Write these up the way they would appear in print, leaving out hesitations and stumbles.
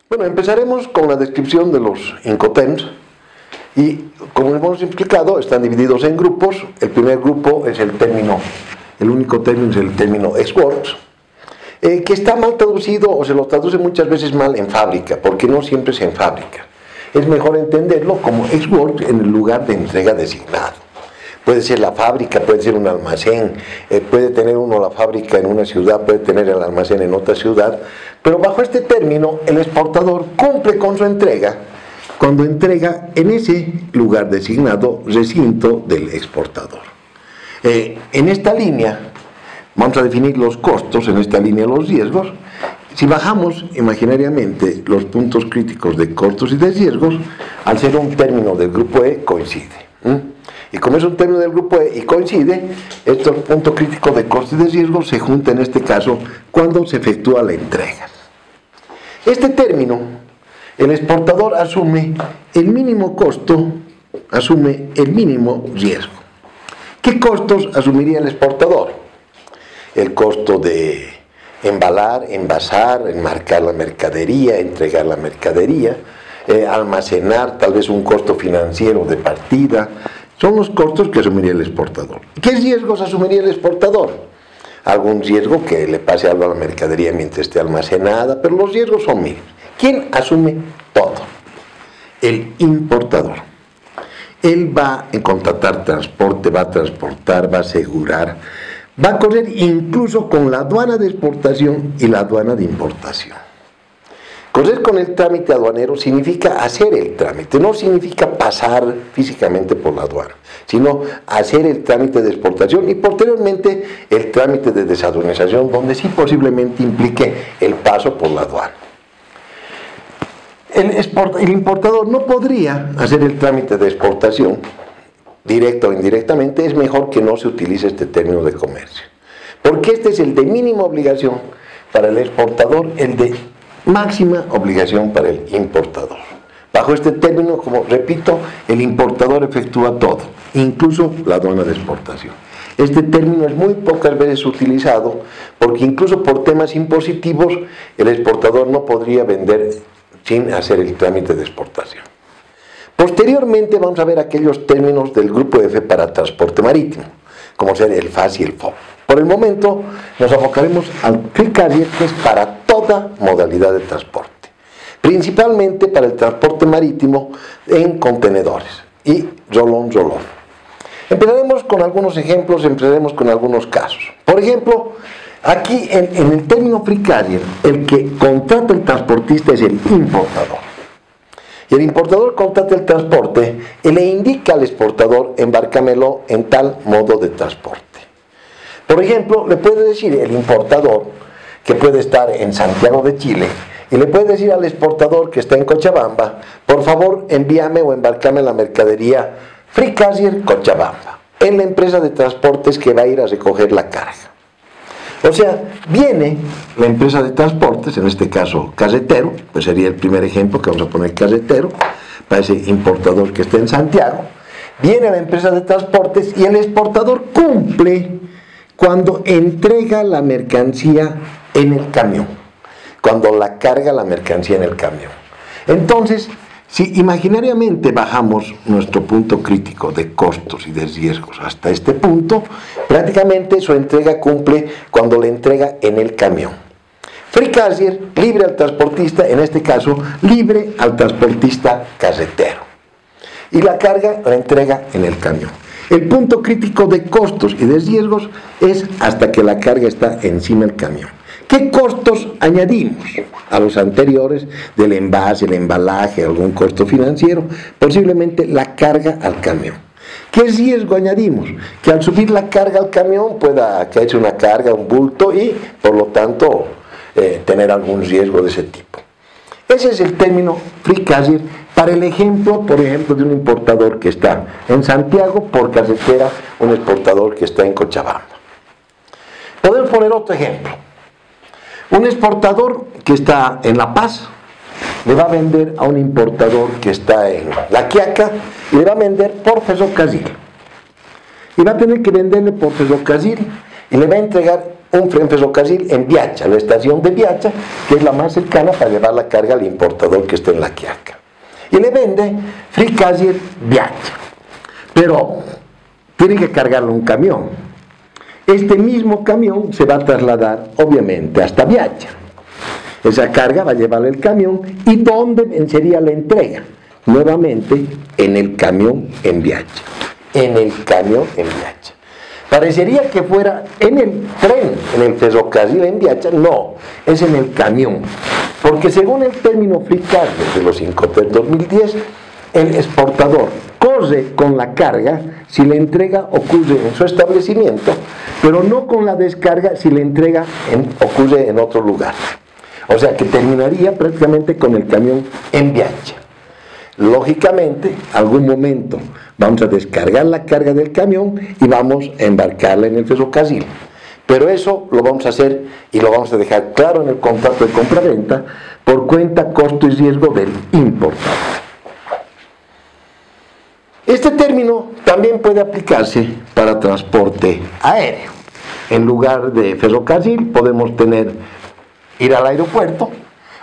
Bueno, empezaremos con la descripción de los Incoterms y, como hemos explicado, están divididos en grupos. El primer grupo es el único término es el término ex-works, que está mal traducido o se lo traduce muchas veces mal en fábrica, porque no siempre es en fábrica. Es mejor entenderlo como ex-works en el lugar de entrega designado. Puede ser la fábrica, puede ser un almacén, puede tener uno la fábrica en una ciudad, puede tener el almacén en otra ciudad, pero bajo este término el exportador cumple con su entrega cuando entrega en ese lugar designado recinto del exportador. En esta línea vamos a definir los costos, en esta línea los riesgos. Si bajamos imaginariamente los puntos críticos de costos y de riesgos, al ser un término del grupo E coincide. Y como es un término del grupo E y coincide, estos puntos críticos de costos y de riesgos se juntan en este caso cuando se efectúa la entrega. Este término, el exportador asume el mínimo costo, asume el mínimo riesgo. ¿Qué costos asumiría el exportador? El costo de embalar, envasar, enmarcar la mercadería, entregar la mercadería, almacenar, tal vez un costo financiero de partida. Son los costos que asumiría el exportador. ¿Qué riesgos asumiría el exportador? Algún riesgo que le pase algo a la mercadería mientras esté almacenada, pero los riesgos son mínimos. ¿Quién asume todo? El importador. Él va a contratar transporte, va a transportar, va a asegurar, va a correr incluso con la aduana de exportación y la aduana de importación. Correr con el trámite aduanero significa hacer el trámite, no significa pasar físicamente por la aduana, sino hacer el trámite de exportación y posteriormente el trámite de desaduanización, donde sí posiblemente implique el paso por la aduana. El importador no podría hacer el trámite de exportación, directa o indirectamente. Es mejor que no se utilice este término de comercio, porque este es el de mínima obligación para el exportador, el de máxima obligación para el importador. Bajo este término, como repito, el importador efectúa todo, incluso la aduana de exportación. Este término es muy pocas veces utilizado porque incluso por temas impositivos el exportador no podría vender sin hacer el trámite de exportación. Posteriormente vamos a ver aquellos términos del grupo F para transporte marítimo, como ser el FAS y el FOB. Por el momento nos enfocaremos al Free Carrier, que es para toda modalidad de transporte, principalmente para el transporte marítimo en contenedores y roll-on, roll-off. Empezaremos con algunos ejemplos, empezaremos con algunos casos. Por ejemplo, aquí en el término Free Carrier, el que contrata el transportista es el importador. Y el importador contrata el transporte y le indica al exportador: embárcamelo en tal modo de transporte. Por ejemplo, le puede decir el importador que puede estar en Santiago de Chile y le puede decir al exportador que está en Cochabamba: por favor envíame o embarcame la mercadería Free Carrier Cochabamba, en la empresa de transportes que va a ir a recoger la carga. O sea, viene la empresa de transportes, en este caso carretero, pues sería el primer ejemplo que vamos a poner, carretero, para ese importador que está en Santiago. Viene la empresa de transportes y el exportador cumple cuando entrega la mercancía en el camión, cuando la carga la mercancía en el camión. Entonces, si imaginariamente bajamos nuestro punto crítico de costos y de riesgos hasta este punto, prácticamente su entrega cumple cuando la entrega en el camión. Free Carrier, libre al transportista, en este caso, libre al transportista carretero. Y la carga la entrega en el camión. El punto crítico de costos y de riesgos es hasta que la carga está encima del camión. ¿Qué costos añadimos a los anteriores del envase, el embalaje, algún costo financiero? Posiblemente la carga al camión. ¿Qué riesgo añadimos? Que al subir la carga al camión pueda caerse una carga, un bulto y por lo tanto tener algún riesgo de ese tipo. Ese es el término Free Carrier para el ejemplo, por ejemplo, de un importador que está en Santiago por carretera, un exportador que está en Cochabamba. Podemos poner otro ejemplo. Un exportador que está en La Paz le va a vender a un importador que está en La Quiaca y le va a vender por ferrocarril. Y va a tener que venderle por ferrocarril y le va a entregar un ferrocarril en Viacha, la estación de Viacha, que es la más cercana para llevar la carga al importador que está en La Quiaca. Y le vende Fricazier Viacha. Pero tiene que cargarlo un camión. Este mismo camión se va a trasladar, obviamente, hasta Viacha. Esa carga va a llevar el camión. ¿Y dónde sería la entrega? Nuevamente, en el camión en Viacha. En el camión en Viacha. Parecería que fuera en el tren, en el ferrocarril en Viacha. No, es en el camión. Porque según el término Fricazier de los Incoterm 2010, el exportador corre con la carga si la entrega ocurre en su establecimiento, pero no con la descarga si la entrega ocurre en otro lugar. O sea que terminaría prácticamente con el camión en Viacha. Lógicamente, algún momento vamos a descargar la carga del camión y vamos a embarcarla en el ferrocarril. Pero eso lo vamos a hacer y lo vamos a dejar claro en el contrato de compra-venta por cuenta, costo y riesgo del importador. Este término también puede aplicarse para transporte aéreo. En lugar de ferrocarril podemos ir al aeropuerto.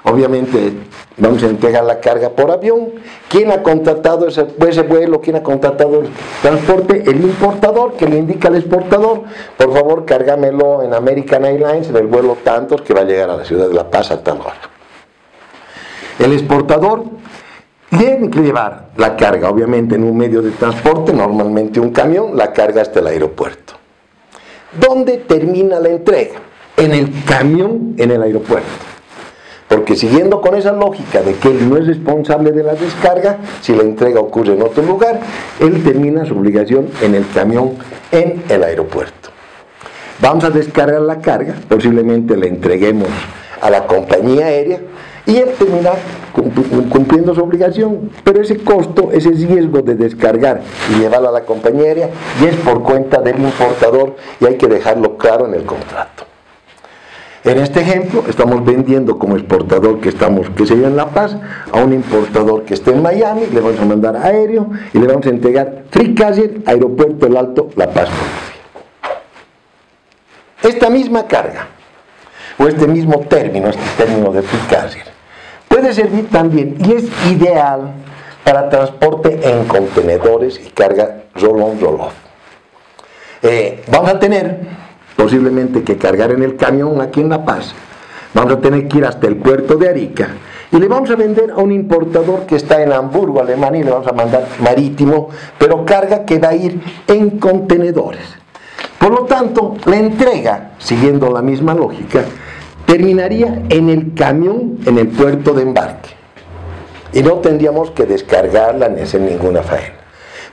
Obviamente vamos a entregar la carga por avión. ¿Quién ha contratado ese vuelo? ¿Quién ha contratado el transporte? El importador, que le indica al exportador: por favor, cárgamelo en American Airlines en el vuelo tantos que va a llegar a la ciudad de La Paz a tal hora. El exportador tiene que llevar la carga, obviamente, en un medio de transporte, normalmente un camión, la carga hasta el aeropuerto. ¿Dónde termina la entrega? En el camión, en el aeropuerto. Porque siguiendo con esa lógica de que él no es responsable de la descarga, si la entrega ocurre en otro lugar, él termina su obligación en el camión, en el aeropuerto. Vamos a descargar la carga, posiblemente la entreguemos a la compañía aérea, y él termina cumpliendo su obligación, pero ese costo, ese riesgo de descargar y llevarla a la compañía aérea, ya es por cuenta del importador y hay que dejarlo claro en el contrato. En este ejemplo, estamos vendiendo como exportador que sería en La Paz, a un importador que esté en Miami, le vamos a mandar aéreo y le vamos a entregar Fricazier, Aeropuerto El Alto, La Paz, Bolivia. Esta misma carga, o este mismo término, de Fricazier, puede servir también y es ideal para transporte en contenedores y carga roll-on, roll-off. Vamos a tener posiblemente que cargar en el camión aquí en La Paz. Vamos a tener que ir hasta el puerto de Arica y le vamos a vender a un importador que está en Hamburgo, Alemania, y le vamos a mandar marítimo, pero carga que va a ir en contenedores. Por lo tanto, la entrega, siguiendo la misma lógica, terminaría en el camión, en el puerto de embarque. Y no tendríamos que descargarla ni hacer ninguna faena.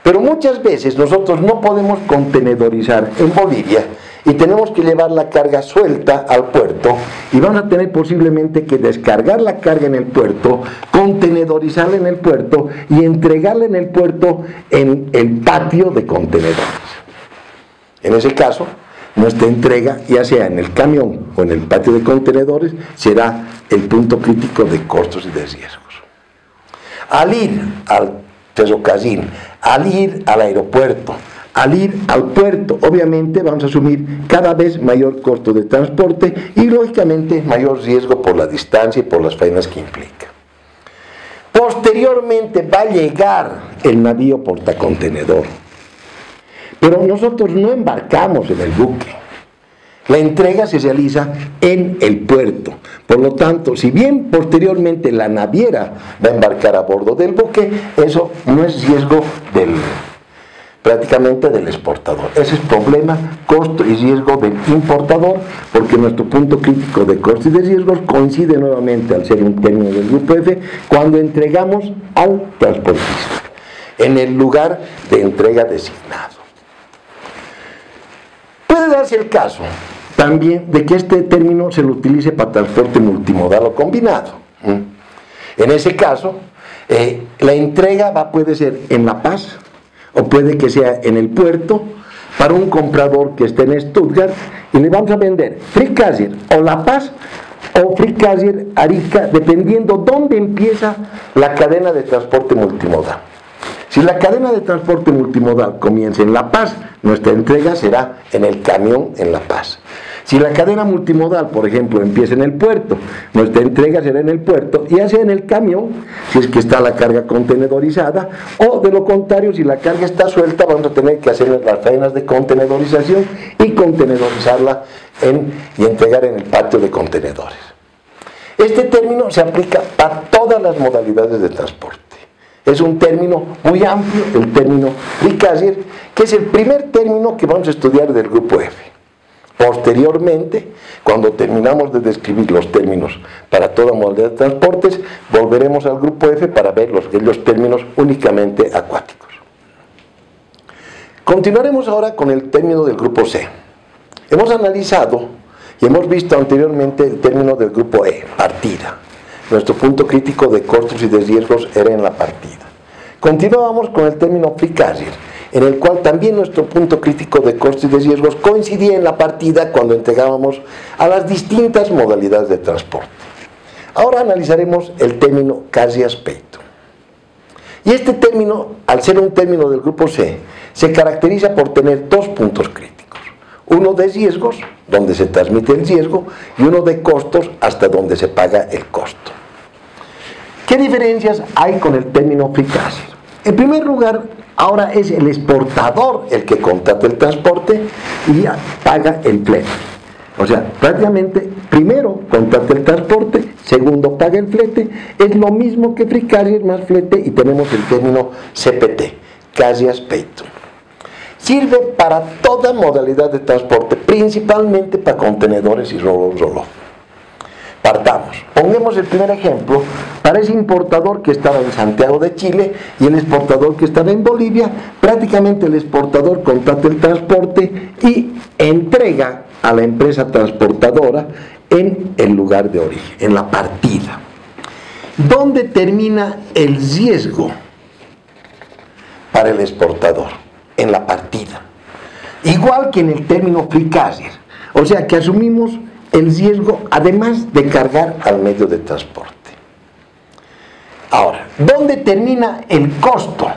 Pero muchas veces nosotros no podemos contenedorizar en Bolivia y tenemos que llevar la carga suelta al puerto y vamos a tener posiblemente que descargar la carga en el puerto, contenedorizarla en el puerto y entregarla en el puerto en el patio de contenedores. En ese caso, nuestra entrega, ya sea en el camión o en el patio de contenedores, será el punto crítico de costos y de riesgos. Al ir al ferrocarril, al ir al aeropuerto, al ir al puerto, obviamente vamos a asumir cada vez mayor costo de transporte y lógicamente mayor riesgo por la distancia y por las faenas que implica. Posteriormente va a llegar el navío portacontenedor, pero nosotros no embarcamos en el buque. La entrega se realiza en el puerto. Por lo tanto, si bien posteriormente la naviera va a embarcar a bordo del buque, eso no es riesgo prácticamente del exportador. Ese es problema, costo y riesgo del importador, porque nuestro punto crítico de costos y de riesgos coincide nuevamente, al ser un término del grupo F, cuando entregamos al transportista, en el lugar de entrega designado. Puede darse el caso también de que este término se lo utilice para transporte multimodal o combinado. En ese caso, la entrega puede ser en La Paz o puede que sea en el puerto para un comprador que esté en Stuttgart y le vamos a vender Fricazier o La Paz o Fricazier Arica, dependiendo dónde empieza la cadena de transporte multimodal. Si la cadena de transporte multimodal comienza en La Paz, nuestra entrega será en el camión en La Paz. Si la cadena multimodal, por ejemplo, empieza en el puerto, nuestra entrega será en el puerto, ya sea en el camión, si es que está la carga contenedorizada, o de lo contrario, si la carga está suelta, vamos a tener que hacer las faenas de contenedorización y contenedorizarla y entregar en el patio de contenedores. Este término se aplica para todas las modalidades de transporte. Es un término muy amplio, el término Free Carrier, que es el primer término que vamos a estudiar del grupo F. Posteriormente, cuando terminamos de describir los términos para toda modalidad de transportes, volveremos al grupo F para ver los términos únicamente acuáticos. Continuaremos ahora con el término del grupo C. Hemos analizado y hemos visto anteriormente el término del grupo E, partida. Nuestro punto crítico de costos y de riesgos era en la partida. Continuamos con el término Free Carrier, en el cual también nuestro punto crítico de costos y de riesgos coincidía en la partida cuando entregábamos a las distintas modalidades de transporte. Ahora analizaremos el término Carrier Aspecto. Y este término, al ser un término del grupo C, se caracteriza por tener dos puntos críticos. Uno de riesgos, donde se transmite el riesgo, y uno de costos, hasta donde se paga el costo. ¿Qué diferencias hay con el término Free Carrier? En primer lugar, ahora es el exportador el que contrata el transporte y paga el flete. O sea, prácticamente, primero contrata el transporte, segundo paga el flete. Es lo mismo que Free Carrier más flete, y tenemos el término CPT, Carrier Aspecto. Sirve para toda modalidad de transporte, principalmente para contenedores y roll-off. Partamos. Pongamos el primer ejemplo para ese importador que estaba en Santiago de Chile y el exportador que estaba en Bolivia. Prácticamente el exportador contrata el transporte y entrega a la empresa transportadora en el lugar de origen, en la partida. ¿Dónde termina el riesgo para el exportador? En la partida. Igual que en el término Free Carrier. O sea que asumimos el riesgo además de cargar al medio de transporte. Ahora, ¿dónde termina el costo?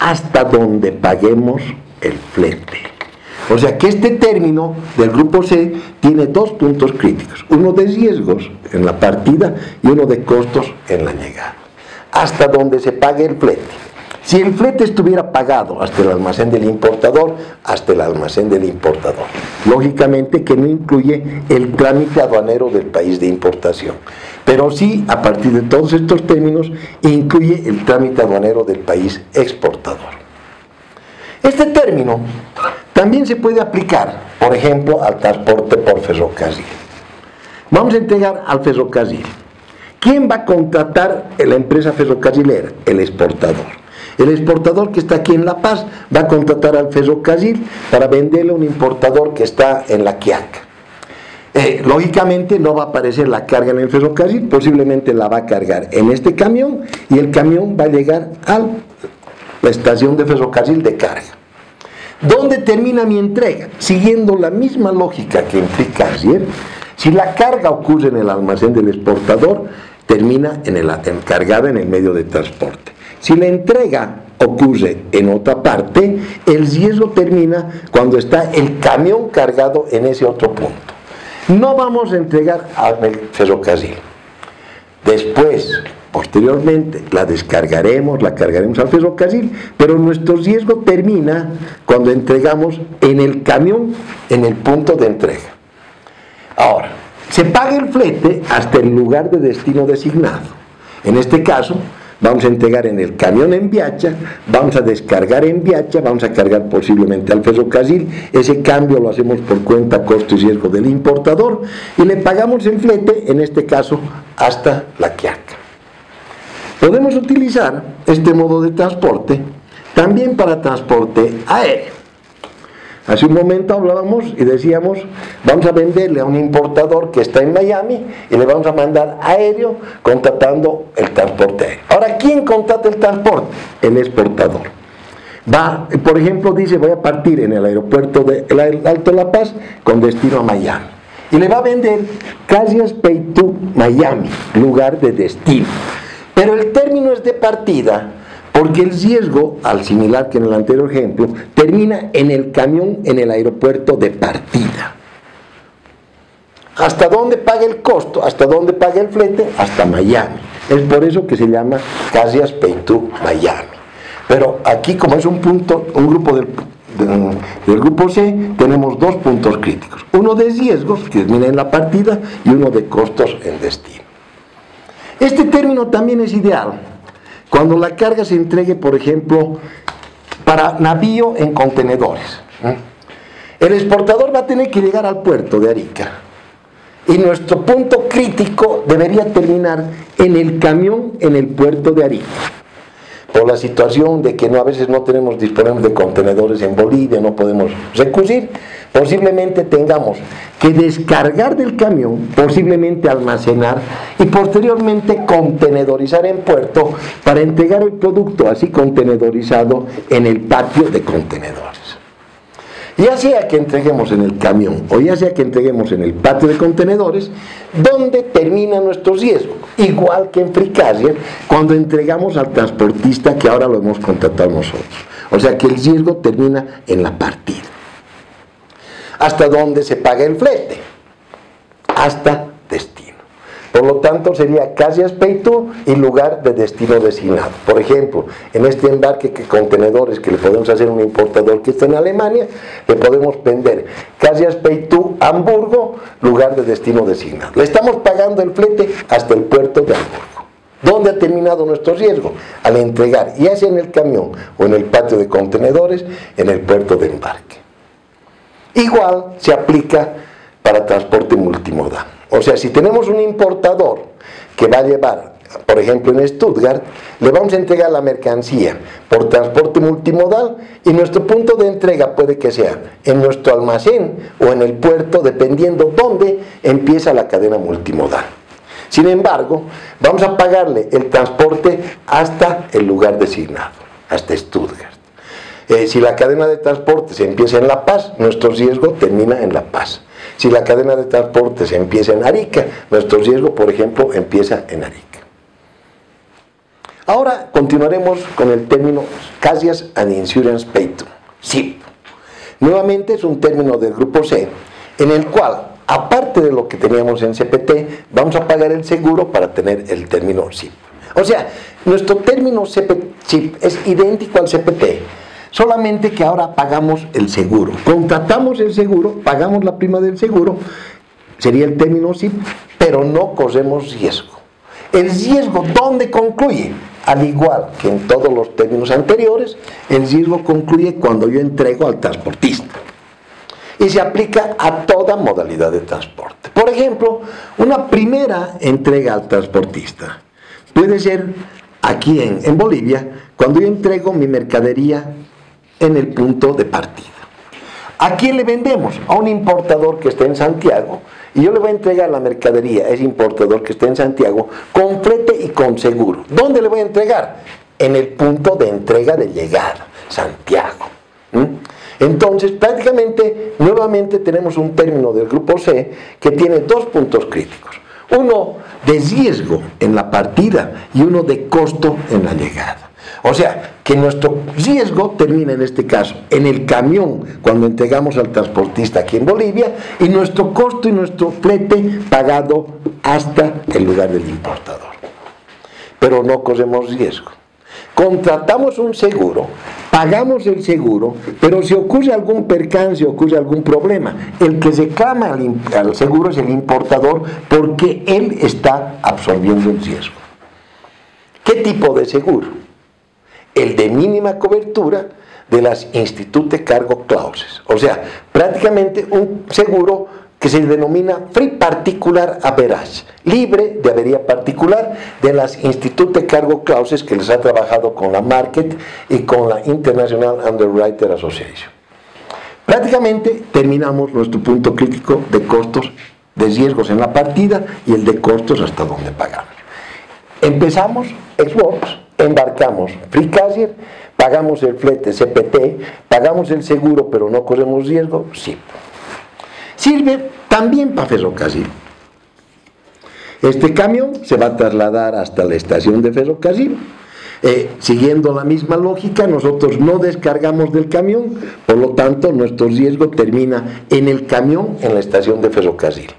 Hasta donde paguemos el flete. O sea que este término del grupo C tiene dos puntos críticos, uno de riesgos en la partida y uno de costos en la llegada. Hasta donde se pague el flete. Si el flete estuviera pagado hasta el almacén del importador, hasta el almacén del importador. Lógicamente que no incluye el trámite aduanero del país de importación, pero sí, a partir de todos estos términos, incluye el trámite aduanero del país exportador. Este término también se puede aplicar, por ejemplo, al transporte por ferrocarril. Vamos a entregar al ferrocarril. ¿Quién va a contratar la empresa ferrocarrilera? El exportador. El exportador que está aquí en La Paz va a contratar al ferrocarril para venderle a un importador que está en La Quiaca. Lógicamente no va a aparecer la carga en el ferrocarril, posiblemente la va a cargar en este camión y el camión va a llegar a la estación de ferrocarril de carga. ¿Dónde termina mi entrega? Siguiendo la misma lógica que en Free Carrier, si la carga ocurre en el almacén del exportador, termina cargada en el medio de transporte. Si la entrega ocurre en otra parte, el riesgo termina cuando está el camión cargado en ese otro punto. No vamos a entregar al ferrocarril. Después, posteriormente, la cargaremos al ferrocarril, pero nuestro riesgo termina cuando entregamos en el camión, en el punto de entrega. Ahora, se paga el flete hasta el lugar de destino designado. En este caso, vamos a entregar en el camión en Viacha, vamos a descargar en Viacha, vamos a cargar posiblemente al ferrocarril, ese cambio lo hacemos por cuenta, costo y riesgo del importador y le pagamos el flete, en este caso, hasta La Quiaca. Podemos utilizar este modo de transporte también para transporte aéreo. Hace un momento hablábamos y decíamos, vamos a venderle a un importador que está en Miami y le vamos a mandar aéreo contratando el transporte aéreo. Ahora, ¿quién contrata el transporte? El exportador. Va, por ejemplo, dice, voy a partir en el aeropuerto de Alto La Paz con destino a Miami. Y le va a vender Carrier Aspecto Miami, lugar de destino. Pero el término es de partida, porque el riesgo, al similar que en el anterior ejemplo, termina en el camión en el aeropuerto de partida. ¿Hasta dónde paga el costo? ¿Hasta dónde paga el flete? Hasta Miami. Es por eso que se llama Caxias Pay-to Miami. Pero aquí, como es un grupo del grupo C, tenemos dos puntos críticos. Uno de riesgos, que termina en la partida, y uno de costos en destino. Este término también es ideal cuando la carga se entregue, por ejemplo, para navío en contenedores. El exportador va a tener que llegar al puerto de Arica. Y nuestro punto crítico debería terminar en el camión en el puerto de Arica. Por la situación de que a veces no disponemos de contenedores en Bolivia, no podemos recurrir, posiblemente tengamos que descargar del camión, posiblemente almacenar y posteriormente contenedorizar en puerto para entregar el producto así contenedorizado en el patio de contenedores. Ya sea que entreguemos en el camión o ya sea que entreguemos en el patio de contenedores, ¿dónde termina nuestro riesgo? Igual que en Free Carrier, cuando entregamos al transportista que ahora lo hemos contratado nosotros. O sea que el riesgo termina en la partida. ¿Hasta dónde se paga el flete? Hasta destino. Por lo tanto, sería Caxias Pay-to y lugar de destino designado. Por ejemplo, en este embarque de contenedores que le podemos hacer a un importador que está en Alemania, le podemos vender Caxias Pay-to Hamburgo, lugar de destino designado. Le estamos pagando el flete hasta el puerto de Hamburgo. ¿Dónde ha terminado nuestro riesgo? Al entregar, ya sea en el camión o en el patio de contenedores, en el puerto de embarque. Igual se aplica para transporte multimodal. O sea, si tenemos un importador que va a llevar, por ejemplo en Stuttgart, le vamos a entregar la mercancía por transporte multimodal y nuestro punto de entrega puede que sea en nuestro almacén o en el puerto, dependiendo dónde empieza la cadena multimodal. Sin embargo, vamos a pagarle el transporte hasta el lugar designado, hasta Stuttgart. Si la cadena de transporte se empieza en La Paz, nuestro riesgo termina en La Paz. Si la cadena de transporte se empieza en Arica, nuestro riesgo, por ejemplo, empieza en Arica. Ahora continuaremos con el término Caxias and Insurance Pay-to, SIP. Nuevamente es un término del grupo C, en el cual, aparte de lo que teníamos en CPT, vamos a pagar el seguro para tener el término SIP. O sea, nuestro término SIP es idéntico al CPT, solamente que ahora pagamos el seguro. Contratamos el seguro, pagamos la prima del seguro, sería el término SIP, pero no corremos riesgo. El riesgo, ¿dónde concluye? Al igual que en todos los términos anteriores, el riesgo concluye cuando yo entrego al transportista. Y se aplica a toda modalidad de transporte. Por ejemplo, una primera entrega al transportista puede ser aquí en Bolivia, cuando yo entrego mi mercadería en el punto de partida. ¿A quién le vendemos? A un importador que está en Santiago, y yo le voy a entregar la mercadería a ese importador que está en Santiago con flete y con seguro. ¿Dónde le voy a entregar? En el punto de entrega de llegada, Santiago. Entonces, prácticamente, nuevamente tenemos un término del grupo C que tiene dos puntos críticos. Uno de riesgo en la partida y uno de costo en la llegada. O sea, que nuestro riesgo termina en este caso en el camión cuando entregamos al transportista aquí en Bolivia, y nuestro costo y nuestro flete pagado hasta el lugar del importador. Pero no corremos riesgo. Contratamos un seguro, pagamos el seguro, pero si ocurre algún percance, ocurre algún problema, el que reclama al seguro es el importador, porque él está absorbiendo el riesgo. ¿Qué tipo de seguro? El de mínima cobertura de las Institute Cargo Clauses. O sea, prácticamente un seguro que se denomina Free Particular Average, libre de avería particular, de las Institute Cargo Clauses que les ha trabajado con la Market y con la International Underwriter Association. Prácticamente terminamos nuestro punto crítico de costos, de riesgos en la partida y el de costos hasta donde pagamos. Empezamos Xbox, embarcamos Free Carrier, pagamos el flete CPT, pagamos el seguro pero no corremos riesgo, SIP. Sirve también para ferrocarril. Este camión se va a trasladar hasta la estación de ferrocarril. Siguiendo la misma lógica, nosotros no descargamos del camión, por lo tanto nuestro riesgo termina en el camión en la estación de ferrocarril.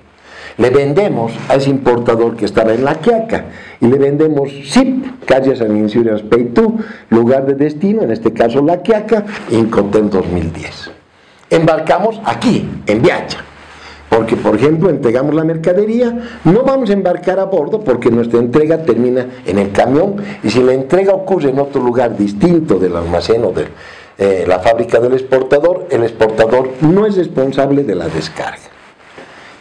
Le vendemos a ese importador que estaba en La Quiaca y le vendemos SIP, Calle San Insurance Peitú, lugar de destino, en este caso La Quiaca, Incoterm 2010. Embarcamos aquí, en Viacha, porque por ejemplo entregamos la mercadería, no vamos a embarcar a bordo porque nuestra entrega termina en el camión, y si la entrega ocurre en otro lugar distinto del almacén o de la fábrica del exportador, el exportador no es responsable de la descarga.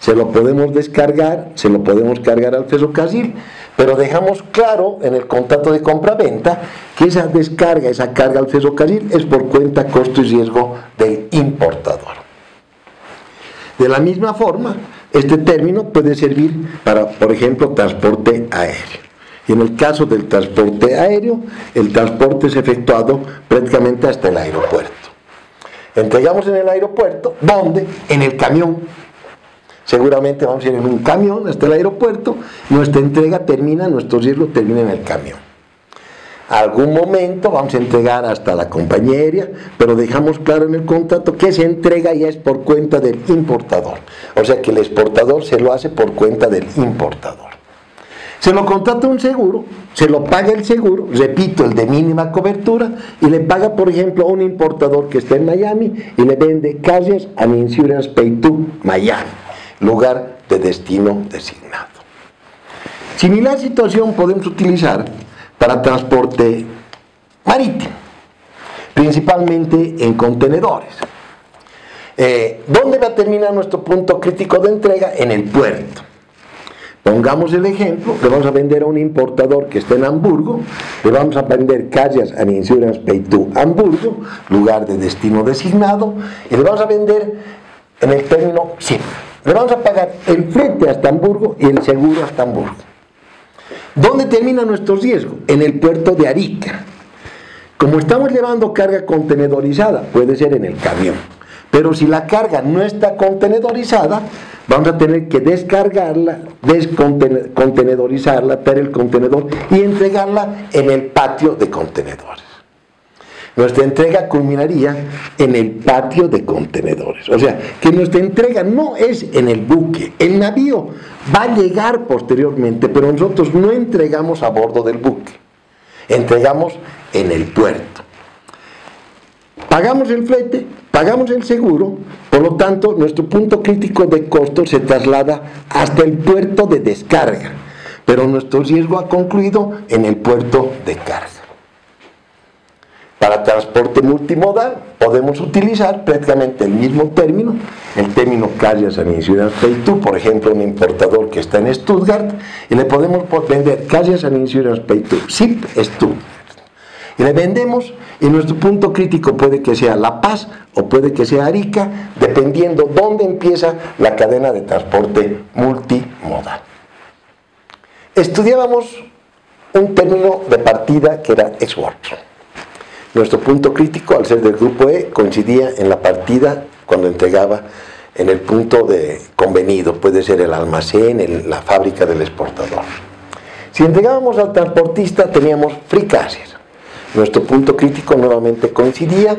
Se lo podemos descargar, se lo podemos cargar al ferrocarril, pero dejamos claro en el contrato de compra-venta que esa descarga, esa carga al ferrocarril es por cuenta, costo y riesgo del importador. De la misma forma, este término puede servir para, por ejemplo, transporte aéreo. Y en el caso del transporte aéreo, el transporte es efectuado prácticamente hasta el aeropuerto. Entregamos en el aeropuerto, ¿dónde? En el camión. Seguramente vamos a ir en un camión hasta el aeropuerto, nuestra entrega termina, nuestro riesgo termina en el camión. Algún momento vamos a entregar hasta la compañía aérea, pero dejamos claro en el contrato que esa entrega ya es por cuenta del importador. O sea que el exportador se lo hace por cuenta del importador. Se lo contrata un seguro, se lo paga el seguro, repito, el de mínima cobertura, y le paga, por ejemplo, a un importador que está en Miami y le vende Calles and Insurance Peitú, Miami, lugar de destino designado. Similar situación podemos utilizar para transporte marítimo, principalmente en contenedores. ¿Dónde va a terminar nuestro punto crítico de entrega? En el puerto. Pongamos el ejemplo, le vamos a vender a un importador que está en Hamburgo, le vamos a vender Calles and Insurance Peitú, Hamburgo, lugar de destino designado, y le vamos a vender en el término SIP. Le vamos a pagar el flete hasta Hamburgo y el seguro hasta Hamburgo. ¿Dónde termina nuestro riesgo? En el puerto de Arica. Como estamos llevando carga contenedorizada, puede ser en el camión, pero si la carga no está contenedorizada, vamos a tener que descargarla, descontenedorizarla, traer el contenedor y entregarla en el patio de contenedores. Nuestra entrega culminaría en el patio de contenedores. O sea, que nuestra entrega no es en el buque. El navío va a llegar posteriormente, pero nosotros no entregamos a bordo del buque. Entregamos en el puerto. Pagamos el flete, pagamos el seguro, por lo tanto, nuestro punto crítico de costo se traslada hasta el puerto de descarga, pero nuestro riesgo ha concluido en el puerto de carga. Para transporte multimodal podemos utilizar prácticamente el mismo término, el término Calles and Insurance Peitú, por ejemplo, un importador que está en Stuttgart, y le podemos vender Calles and Insurance Peitú, SIP Stuttgart. Y le vendemos, y nuestro punto crítico puede que sea La Paz o puede que sea Arica, dependiendo dónde empieza la cadena de transporte multimodal. Estudiábamos un término de partida que era export. Nuestro punto crítico, al ser del grupo E, coincidía en la partida cuando entregaba en el punto de convenido, puede ser el almacén, la fábrica del exportador. Si entregábamos al transportista, teníamos free carrier. Nuestro punto crítico nuevamente coincidía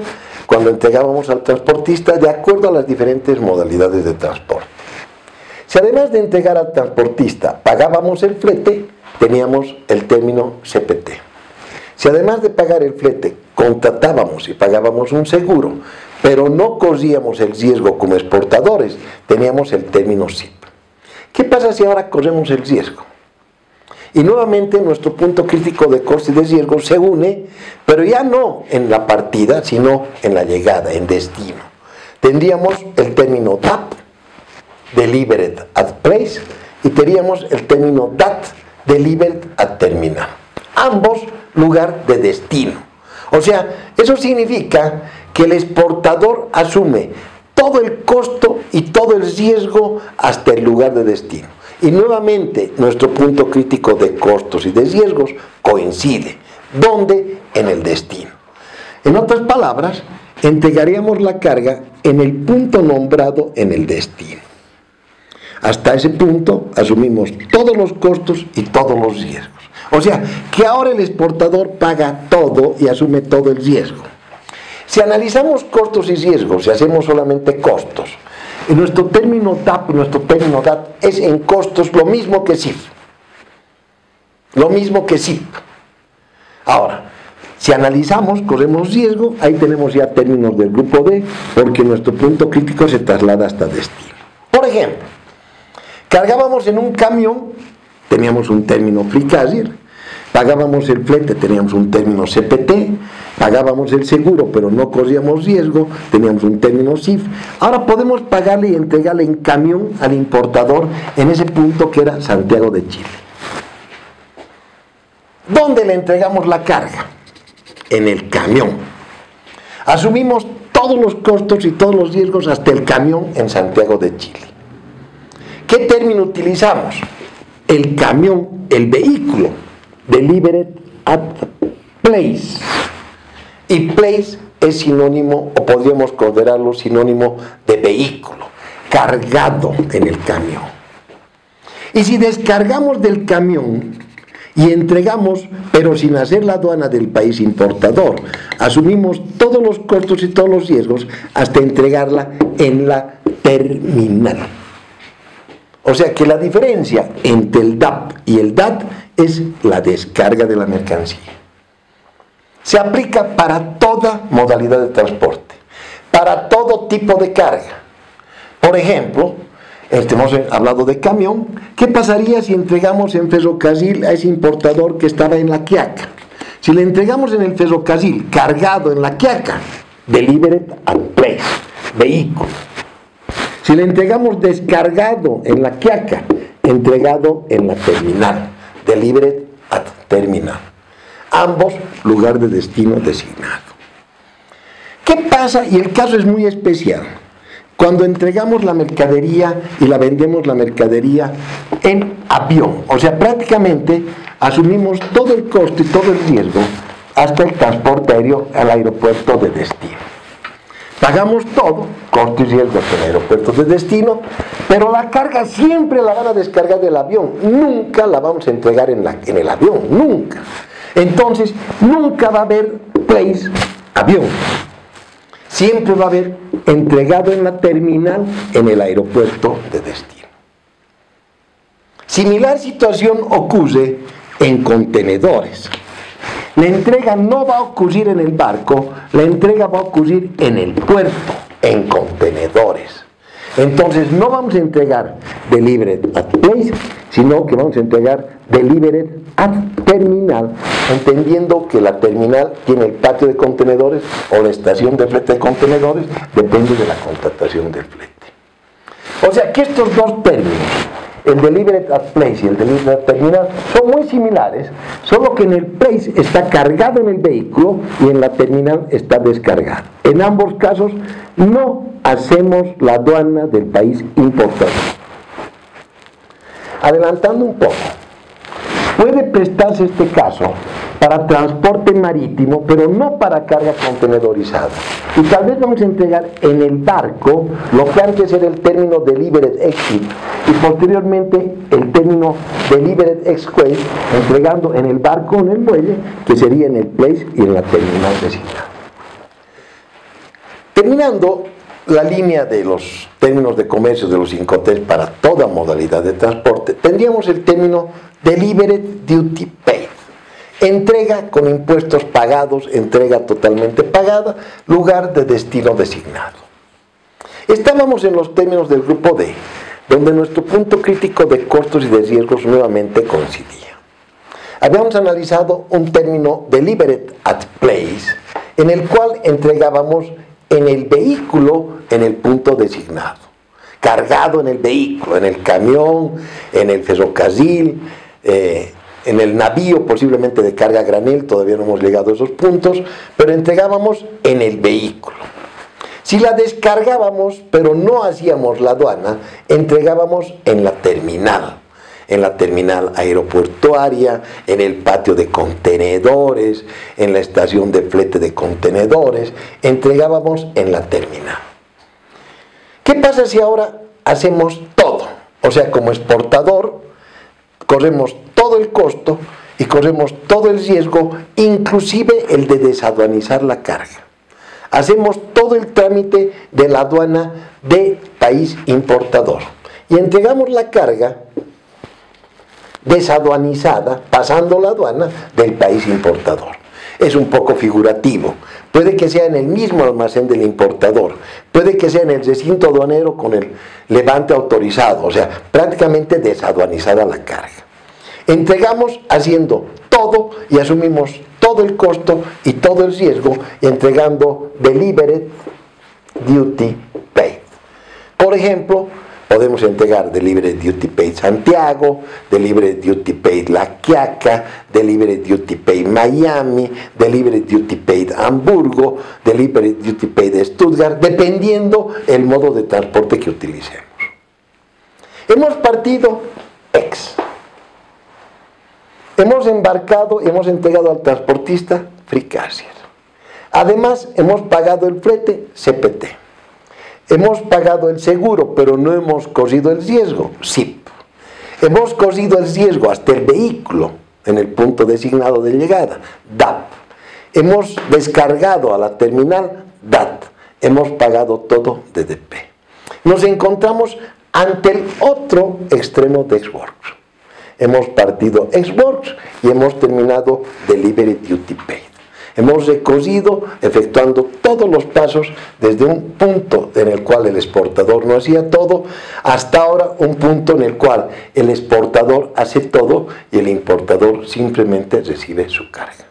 cuando entregábamos al transportista de acuerdo a las diferentes modalidades de transporte. Si además de entregar al transportista pagábamos el flete, teníamos el término CPT. Si además de pagar el flete contratábamos y pagábamos un seguro, pero no corríamos el riesgo como exportadores, teníamos el término SIP. ¿Qué pasa si ahora corremos el riesgo? Y nuevamente nuestro punto crítico de coste y de riesgo se une, pero ya no en la partida, sino en la llegada, en destino. Tendríamos el término DAP, Delivered at Place, y tendríamos el término DAT, Delivered at Terminal. Ambos lugar de destino. O sea, eso significa que el exportador asume todo el costo y todo el riesgo hasta el lugar de destino. Y nuevamente nuestro punto crítico de costos y de riesgos coincide. ¿Dónde? En el destino. En otras palabras, entregaríamos la carga en el punto nombrado en el destino. Hasta ese punto asumimos todos los costos y todos los riesgos. O sea, que ahora el exportador paga todo y asume todo el riesgo. Si analizamos costos y riesgos, si hacemos solamente costos, En nuestro término DAP, nuestro término DAT es en costos lo mismo que CIF. Lo mismo que CIF. Ahora, si analizamos, corremos riesgo, ahí tenemos ya términos del grupo D, porque nuestro punto crítico se traslada hasta destino. Por ejemplo, cargábamos en un camión, teníamos un término free carrier, pagábamos el flete, teníamos un término CPT, pagábamos el seguro, pero no corríamos riesgo, teníamos un término CIF. Ahora podemos pagarle y entregarle en camión al importador en ese punto que era Santiago de Chile. ¿Dónde le entregamos la carga? En el camión. Asumimos todos los costos y todos los riesgos hasta el camión en Santiago de Chile. ¿Qué término utilizamos? El camión, el vehículo, delivered at place. Y place es sinónimo, o podríamos considerarlo sinónimo de vehículo, cargado en el camión. Y si descargamos del camión y entregamos, pero sin hacer la aduana del país importador, asumimos todos los costos y todos los riesgos hasta entregarla en la terminal. O sea que la diferencia entre el DAP y el DAT es la descarga de la mercancía. Se aplica para toda modalidad de transporte, para todo tipo de carga. Por ejemplo, hemos hablado de camión. ¿Qué pasaría si entregamos en ferrocarril a ese importador que estaba en La Quiaca? Si le entregamos en el ferrocarril cargado en La Quiaca, delivered at place, vehículo. Si le entregamos descargado en La Quiaca, entregado en la terminal, delivered at terminal. Ambos lugar de destino designado. ¿Qué pasa? Y el caso es muy especial. Cuando entregamos la mercadería y la vendemos la mercadería en avión, o sea, prácticamente asumimos todo el costo y todo el riesgo hasta el transporte aéreo al aeropuerto de destino. Pagamos todo, costo y riesgo hasta el aeropuerto de destino, pero la carga siempre la van a descargar del avión, nunca la vamos a entregar en el avión, nunca. Entonces, nunca va a haber place avión. Siempre va a haber entregado en la terminal en el aeropuerto de destino. Similar situación ocurre en contenedores. La entrega no va a ocurrir en el barco, la entrega va a ocurrir en el puerto, en contenedores. Entonces no vamos a entregar delivered at place, sino que vamos a entregar delivered at terminal, entendiendo que la terminal tiene el patio de contenedores o la estación de flete de contenedores, depende de la contratación del flete. O sea que estos dos términos, el delivered at place y el delivered at terminal, son muy similares, solo que en el place está cargado en el vehículo y en la terminal está descargado. En ambos casos no hacemos la aduana del país importador. Adelantando un poco, puede prestarse este caso para transporte marítimo, pero no para carga contenedorizada. Y tal vez vamos a entregar en el barco lo que antes era el término delivered exit y posteriormente el término delivered exquate, entregando en el barco o en el muelle, que sería en el place y en la terminal designada. Terminando la línea de los términos de comercio de los Incoterms para toda modalidad de transporte, tendríamos el término delivered duty paid. Entrega con impuestos pagados, entrega totalmente pagada, lugar de destino designado. Estábamos en los términos del grupo D, donde nuestro punto crítico de costos y de riesgos nuevamente coincidía. Habíamos analizado un término delivered at place, en el cual entregábamos en el vehículo en el punto designado, cargado en el vehículo, en el camión, en el ferrocarril, en el navío posiblemente de carga a granel, todavía no hemos llegado a esos puntos, pero entregábamos en el vehículo. Si la descargábamos, pero no hacíamos la aduana, entregábamos en la terminal aeroportuaria, en el patio de contenedores, en la estación de flete de contenedores, entregábamos en la terminal. ¿Qué pasa si ahora hacemos todo? O sea, como exportador, corremos todo el costo y corremos todo el riesgo, inclusive el de desaduanizar la carga. hacemos todo el trámite de la aduana de país importador y entregamos la carga desaduanizada, pasando la aduana del país importador. Es un poco figurativo. Puede que sea en el mismo almacén del importador, puede que sea en el recinto aduanero con el levante autorizado, o sea, prácticamente desaduanizada la carga. Entregamos haciendo todo y asumimos todo el costo y todo el riesgo, entregando delivered duty paid. Por ejemplo, podemos entregar Delivered Duty Paid Santiago, Delivered Duty Paid La Quiaca, Delivered Duty Paid Miami, Delivered Duty Paid Hamburgo, Delivered Duty Paid Stuttgart, dependiendo el modo de transporte que utilicemos. Hemos partido X. Hemos embarcado y hemos entregado al transportista Free Carrier. Además, hemos pagado el flete CPT. Hemos pagado el seguro, pero no hemos corrido el riesgo, SIP. Hemos corrido el riesgo hasta el vehículo en el punto designado de llegada, DAP. Hemos descargado a la terminal, DAT. Hemos pagado todo DDP. Nos encontramos ante el otro extremo de Ex-Works. Hemos partido Ex-Works y hemos terminado Delivery Duty Paid. Hemos recorrido efectuando todos los pasos desde un punto en el cual el exportador no hacía todo, hasta ahora un punto en el cual el exportador hace todo y el importador simplemente recibe su carga.